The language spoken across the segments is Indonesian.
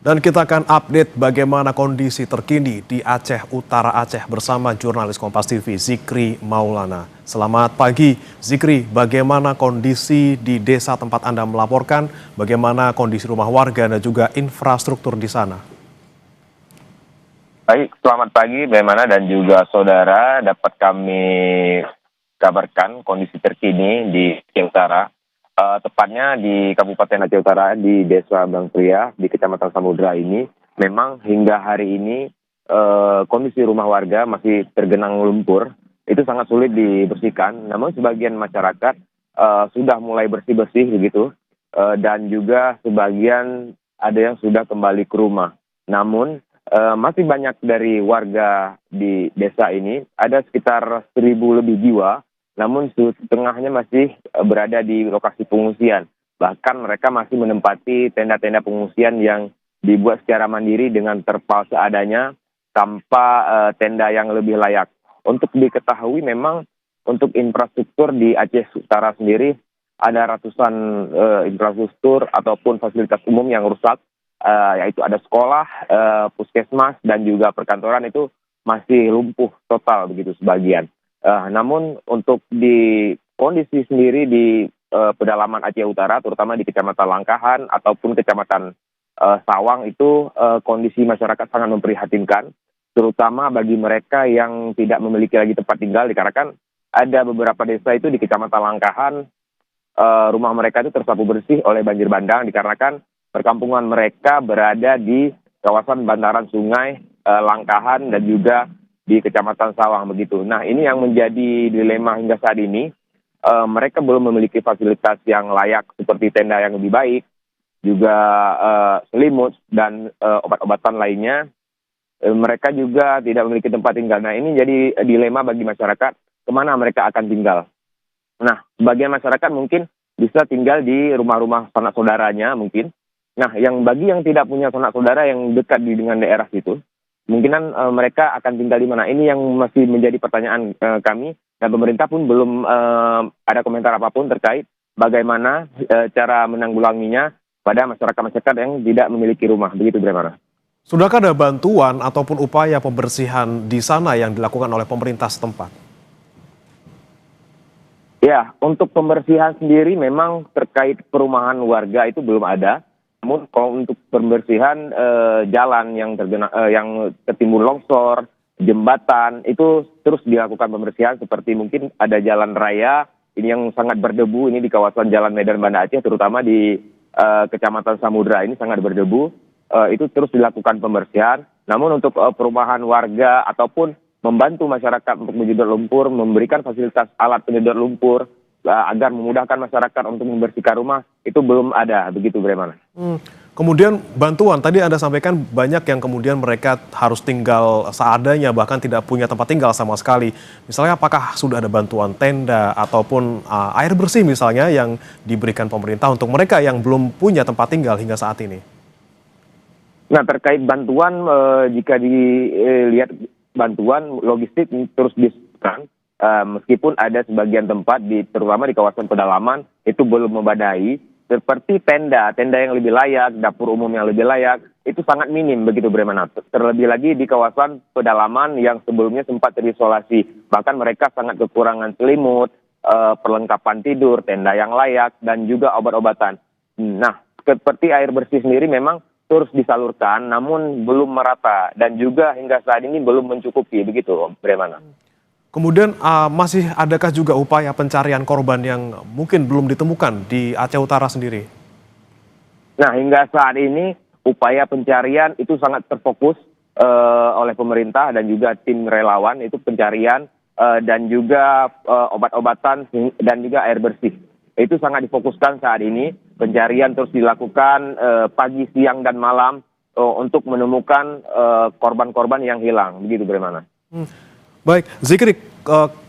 Dan kita akan update bagaimana kondisi terkini di Aceh Utara Aceh bersama jurnalis Kompas TV Zikri Maulana. Selamat pagi Zikri, bagaimana kondisi di desa tempat Anda melaporkan, bagaimana kondisi rumah warga dan juga infrastruktur di sana? Baik, selamat pagi bagaimana dan juga saudara, dapat kami kabarkan kondisi terkini di Aceh Utara. Tepatnya di Kabupaten Aceh Utara, di Desa Bangpria, di Kecamatan Samudra ini, memang hingga hari ini kondisi rumah warga masih tergenang lumpur, itu sangat sulit dibersihkan. Namun sebagian masyarakat sudah mulai bersih-bersih begitu, dan juga sebagian ada yang sudah kembali ke rumah. Namun masih banyak dari warga di desa ini, ada sekitar 1.000 lebih jiwa, namun setengahnya masih berada di lokasi pengungsian. Bahkan mereka masih menempati tenda-tenda pengungsian yang dibuat secara mandiri dengan terpal seadanya tanpa tenda yang lebih layak. Untuk diketahui memang untuk infrastruktur di Aceh Utara sendiri ada ratusan infrastruktur ataupun fasilitas umum yang rusak, yaitu ada sekolah, puskesmas dan juga perkantoran itu masih lumpuh total begitu sebagian. Namun untuk di kondisi sendiri di pedalaman Aceh Utara, terutama di Kecamatan Langkahan ataupun Kecamatan Sawang itu kondisi masyarakat sangat memprihatinkan, terutama bagi mereka yang tidak memiliki lagi tempat tinggal, dikarenakan ada beberapa desa itu di Kecamatan Langkahan, rumah mereka itu tersapu bersih oleh banjir bandang, dikarenakan perkampungan mereka berada di kawasan bantaran sungai Langkahan dan juga di Kecamatan Sawang begitu. Nah, ini yang menjadi dilema hingga saat ini. Mereka belum memiliki fasilitas yang layak seperti tenda yang lebih baik, juga selimut dan obat-obatan lainnya. Mereka juga tidak memiliki tempat tinggal. Nah, ini jadi dilema bagi masyarakat, kemana mereka akan tinggal. Nah, sebagian masyarakat mungkin bisa tinggal di rumah-rumah sanak saudaranya mungkin. Nah, bagi yang tidak punya sanak saudara yang dekat dengan daerah situ, kemungkinan mereka akan tinggal di mana. Ini yang masih menjadi pertanyaan kami, dan pemerintah pun belum ada komentar apapun terkait bagaimana cara menanggulanginya pada masyarakat-masyarakat yang tidak memiliki rumah. Begitu, bagaimana? Sudahkah ada bantuan ataupun upaya pembersihan di sana yang dilakukan oleh pemerintah setempat? Ya, untuk pembersihan sendiri memang terkait perumahan warga itu belum ada. Namun kalau untuk pembersihan jalan yang tertimbun longsor, jembatan, itu terus dilakukan pembersihan, seperti mungkin ada jalan raya ini yang sangat berdebu, ini di kawasan Jalan Medan Banda Aceh, terutama di Kecamatan Samudra ini sangat berdebu, itu terus dilakukan pembersihan. Namun untuk perumahan warga ataupun membantu masyarakat untuk menyedot lumpur, memberikan fasilitas alat penyedot lumpur, agar memudahkan masyarakat untuk membersihkan rumah, itu belum ada, begitu bagaimana? Kemudian bantuan, tadi Anda sampaikan banyak yang kemudian mereka harus tinggal seadanya, bahkan tidak punya tempat tinggal sama sekali. Misalnya apakah sudah ada bantuan tenda ataupun air bersih misalnya yang diberikan pemerintah untuk mereka yang belum punya tempat tinggal hingga saat ini? Nah, terkait bantuan, jika dilihat bantuan logistik terus disediakan, meskipun ada sebagian tempat terutama di kawasan pedalaman itu belum memadai, seperti tenda yang lebih layak, dapur umum yang lebih layak, itu sangat minim begitu, bagaimana? Terlebih lagi di kawasan pedalaman yang sebelumnya sempat terisolasi, bahkan mereka sangat kekurangan selimut, perlengkapan tidur, tenda yang layak, dan juga obat-obatan. Nah, seperti air bersih sendiri memang terus disalurkan, namun belum merata, dan juga hingga saat ini belum mencukupi, begitu, bagaimana? Kemudian masih adakah juga upaya pencarian korban yang mungkin belum ditemukan di Aceh Utara sendiri? Nah, hingga saat ini upaya pencarian itu sangat terfokus oleh pemerintah dan juga tim relawan, itu pencarian dan juga obat-obatan dan juga air bersih. Itu sangat difokuskan saat ini. Pencarian terus dilakukan pagi, siang, dan malam untuk menemukan korban-korban yang hilang. Begitu, bagaimana? Baik, Zikri,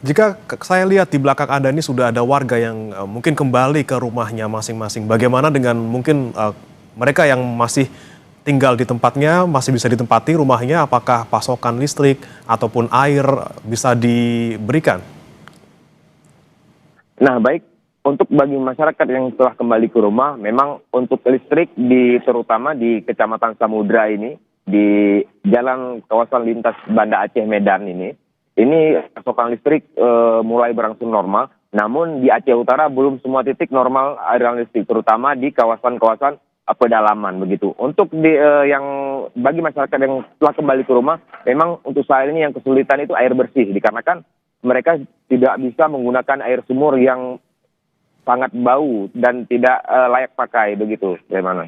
jika saya lihat di belakang Anda ini sudah ada warga yang mungkin kembali ke rumahnya masing-masing. Bagaimana dengan mungkin mereka yang masih tinggal di tempatnya, masih bisa ditempati rumahnya, apakah pasokan listrik ataupun air bisa diberikan? Nah, baik, untuk bagi masyarakat yang telah kembali ke rumah, memang untuk listrik terutama di Kecamatan Samudra ini, di jalan kawasan lintas Banda Aceh Medan ini pasokan listrik mulai berangsur normal. Namun di Aceh Utara belum semua titik normal aliran listrik, terutama di kawasan-kawasan pedalaman begitu. Untuk yang bagi masyarakat yang telah kembali ke rumah, memang untuk saat ini yang kesulitan itu air bersih, dikarenakan mereka tidak bisa menggunakan air sumur yang sangat bau dan tidak layak pakai begitu, bagaimana?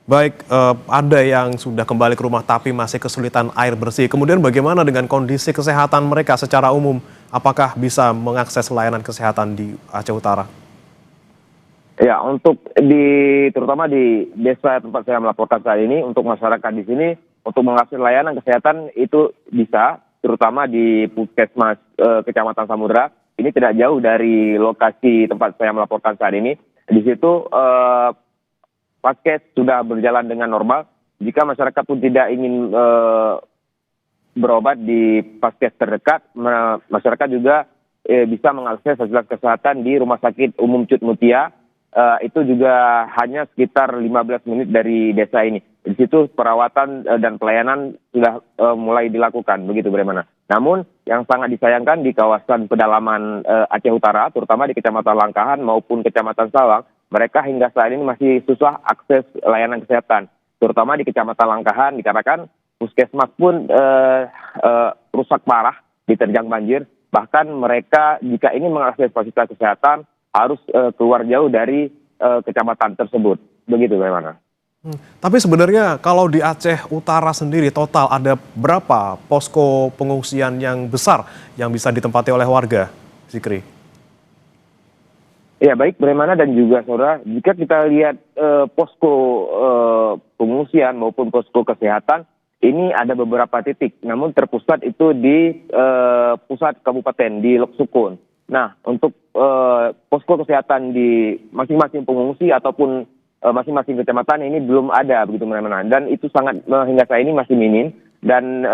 Baik, ada yang sudah kembali ke rumah tapi masih kesulitan air bersih. Kemudian bagaimana dengan kondisi kesehatan mereka secara umum? Apakah bisa mengakses layanan kesehatan di Aceh Utara? Ya, untuk terutama di desa tempat saya melaporkan saat ini, untuk masyarakat di sini untuk mengakses layanan kesehatan itu bisa, terutama di Puskesmas Kecamatan Samudra. Ini tidak jauh dari lokasi tempat saya melaporkan saat ini. Di situ Paskes sudah berjalan dengan normal. Jika masyarakat pun tidak ingin berobat di Paskes terdekat, masyarakat juga bisa mengakses fasilitas kesehatan di Rumah Sakit Umum Cut Mutia. Itu juga hanya sekitar 15 menit dari desa ini. Di situ perawatan dan pelayanan sudah mulai dilakukan, begitu bagaimana. Namun yang sangat disayangkan di kawasan pedalaman Aceh Utara, terutama di Kecamatan Langkahan maupun Kecamatan Sawang, mereka hingga saat ini masih susah akses layanan kesehatan. Terutama di Kecamatan Langkahan, dikarenakan puskesmas pun rusak parah, diterjang banjir. Bahkan mereka jika ingin mengakses fasilitas kesehatan harus keluar jauh dari kecamatan tersebut. Begitu bagaimana? Tapi sebenarnya kalau di Aceh Utara sendiri total ada berapa posko pengungsian yang besar yang bisa ditempati oleh warga, Zikri? Ya baik, bagaimana dan juga saudara, jika kita lihat posko pengungsian maupun posko kesehatan, ini ada beberapa titik, namun terpusat itu di pusat kabupaten, di Lok Sukun. Nah, untuk posko kesehatan di masing-masing pengungsi ataupun masing-masing kecamatan ini belum ada begitu mana-mana, dan itu sangat hingga saat ini masih minim. Dan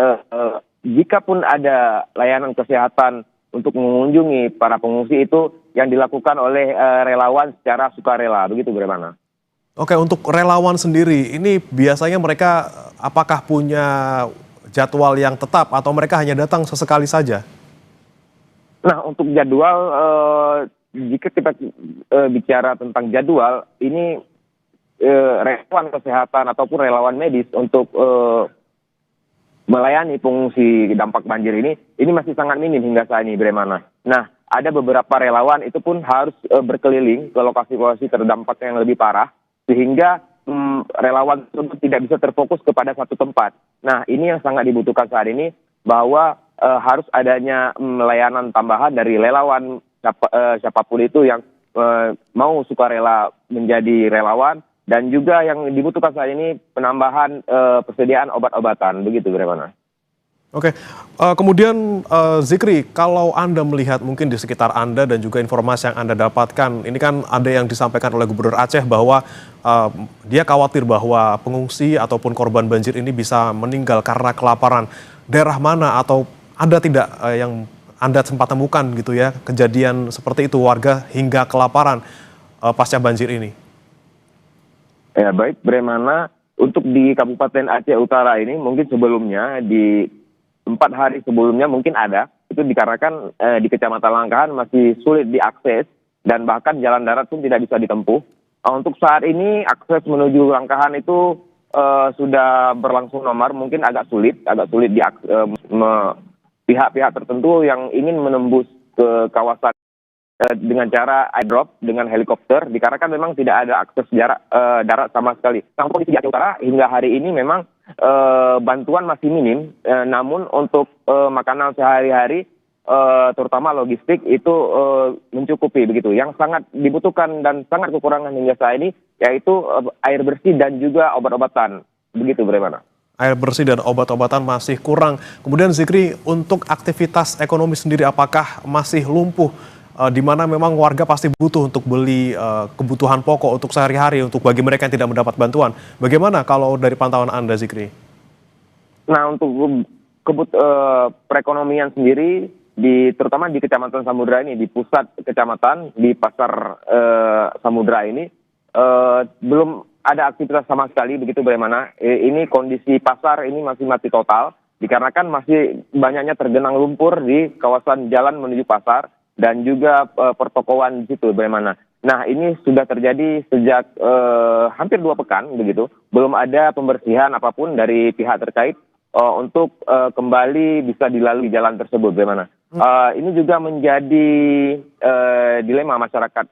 jika pun ada layanan kesehatan untuk mengunjungi para pengungsi, itu yang dilakukan oleh relawan secara sukarela, begitu bagaimana? Oke, untuk relawan sendiri ini biasanya mereka apakah punya jadwal yang tetap atau mereka hanya datang sesekali saja? Nah, untuk jadwal, jika kita bicara tentang jadwal, ini relawan kesehatan ataupun relawan medis untuk melayani pengungsi dampak banjir ini masih sangat minim hingga saat ini, bagaimana. Nah, ada beberapa relawan itu pun harus berkeliling ke lokasi-lokasi terdampak yang lebih parah, sehingga relawan tersebut tidak bisa terfokus kepada satu tempat. Nah, ini yang sangat dibutuhkan saat ini, bahwa harus adanya layanan tambahan dari relawan siapapun itu yang mau sukarela menjadi relawan, dan juga yang dibutuhkan saat ini penambahan persediaan obat-obatan, begitu bagaimana? Oke, kemudian Zikri, kalau Anda melihat mungkin di sekitar Anda dan juga informasi yang Anda dapatkan, ini kan ada yang disampaikan oleh Gubernur Aceh bahwa dia khawatir bahwa pengungsi ataupun korban banjir ini bisa meninggal karena kelaparan. Daerah mana atau ada tidak yang Anda sempat temukan gitu ya, kejadian seperti itu warga hingga kelaparan pasca banjir ini? Ya baik, bagaimana untuk di Kabupaten Aceh Utara ini mungkin sebelumnya di 4 hari sebelumnya mungkin ada, itu dikarenakan di Kecamatan Langkahan masih sulit diakses dan bahkan jalan darat pun tidak bisa ditempuh. Untuk saat ini akses menuju Langkahan itu sudah berlangsung normal, mungkin agak sulit pihak-pihak tertentu yang ingin menembus ke kawasan dengan cara airdrop dengan helikopter, dikarenakan memang tidak ada akses darat sama sekali. Nah, kondisi di Aceh Utara hingga hari ini memang bantuan masih minim, namun untuk makanan sehari-hari, terutama logistik itu mencukupi begitu. Yang sangat dibutuhkan dan sangat kekurangan hingga saat ini yaitu air bersih dan juga obat-obatan, begitu bagaimana? Air bersih dan obat-obatan masih kurang. Kemudian Zikri, untuk aktivitas ekonomi sendiri apakah masih lumpuh? Di mana memang warga pasti butuh untuk beli kebutuhan pokok untuk sehari-hari untuk bagi mereka yang tidak mendapat bantuan. Bagaimana kalau dari pantauan Anda, Zikri? Nah, untuk perekonomian sendiri terutama di Kecamatan Samudra ini, di pusat kecamatan, di pasar Samudra ini, belum ada aktivitas sama sekali, begitu bagaimana. Ini kondisi pasar ini masih mati total, dikarenakan masih banyaknya tergenang lumpur di kawasan jalan menuju pasar, dan juga pertokoan di situ bagaimana. Nah, ini sudah terjadi sejak hampir 2 pekan, begitu. Belum ada pembersihan apapun dari pihak terkait untuk kembali bisa dilalui jalan tersebut, bagaimana. Ini juga menjadi dilema masyarakat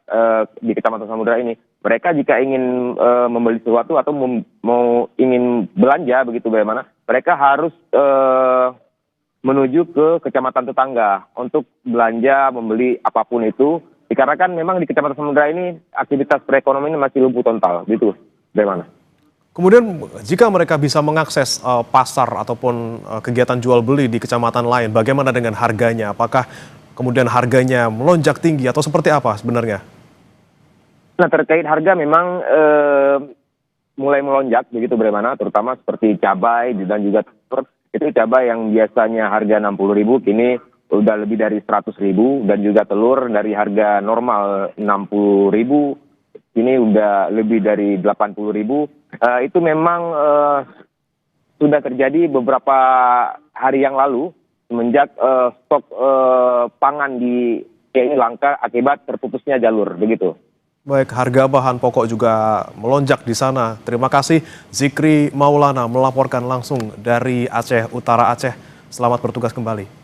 di Kecamatan Samudra ini. Mereka jika ingin membeli sesuatu atau ingin belanja, begitu bagaimana, mereka harus menuju ke kecamatan tetangga untuk belanja, membeli apapun itu. Dikarenakan memang di Kecamatan Samudra ini aktivitas perekonomian masih lumpuh total, gitu. Bagaimana? Kemudian jika mereka bisa mengakses pasar ataupun kegiatan jual beli di kecamatan lain, bagaimana dengan harganya? Apakah kemudian harganya melonjak tinggi atau seperti apa sebenarnya? Nah, terkait harga memang mulai melonjak, begitu bagaimana, terutama seperti cabai dan juga telur. Itu cabai yang biasanya harga 60.000 kini udah lebih dari 100.000, dan juga telur dari harga normal 60.000 kini udah lebih dari 80.000. Itu memang sudah terjadi beberapa hari yang lalu semenjak stok pangan di ini langka akibat terputusnya jalur, begitu. Baik, harga bahan pokok juga melonjak di sana. Terima kasih Zikri Maulana melaporkan langsung dari Aceh Utara Aceh. Selamat bertugas kembali.